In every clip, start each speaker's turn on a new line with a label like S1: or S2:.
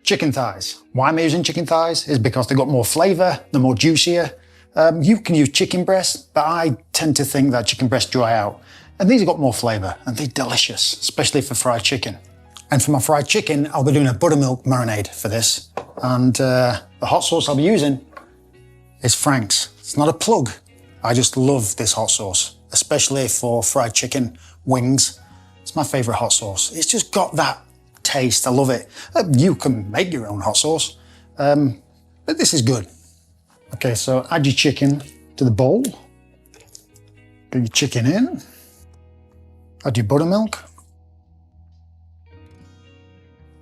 S1: Chicken thighs. Why am I using chicken thighs? Is because they've got more flavour, they're more juicier. You can use chicken breasts, but I tend to think that chicken breasts dry out. And these have got more flavour, and they're delicious, especially for fried chicken. And for my fried chicken, I'll be doing a buttermilk marinade for this. And the hot sauce I'll be using is Frank's. It's not a plug. I just love this hot sauce, especially for fried chicken wings. It's my favourite hot sauce. It's just got that taste. I love it. You can make your own hot sauce, but this is good. Okay, so add your chicken to the bowl. Get your chicken in. Add your buttermilk.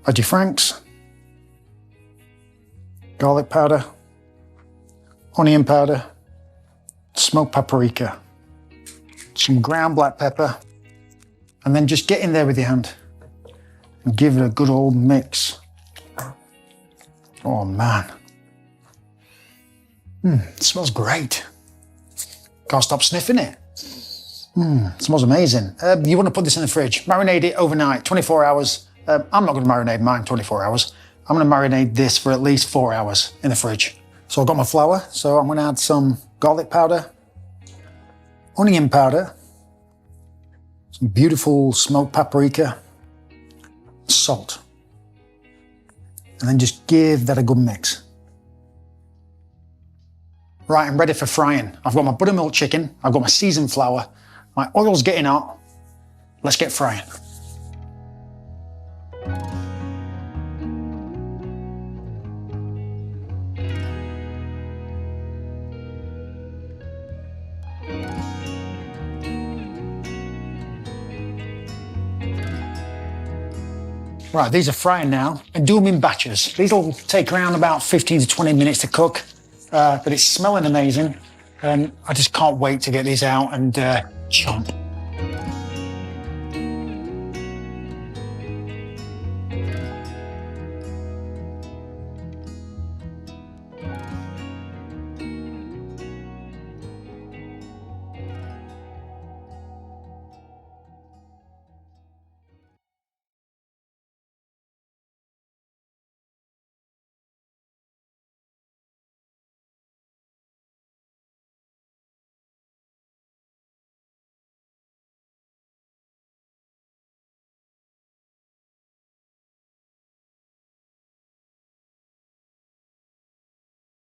S1: Add your Frank's. Garlic powder. Onion powder. Smoked paprika. Some ground black pepper. And then just get in there with your hand and give it a good old mix. Oh man. It smells great. Can't stop sniffing it. It smells amazing. You want to put this in the fridge. Marinate it overnight, 24 hours. I'm not going to marinate mine 24 hours. I'm going to marinate this for at least 4 hours in the fridge. So I've got my flour, so I'm going to add some garlic powder, onion powder, some beautiful smoked paprika, salt. And then just give that a good mix. Right, I'm ready for frying. I've got my buttermilk chicken, I've got my seasoned flour, my oil's getting hot. Let's get frying. Right, these are frying now, and do them in batches. These will take around about 15 to 20 minutes to cook, but it's smelling amazing. I just can't wait to get these out and chomp.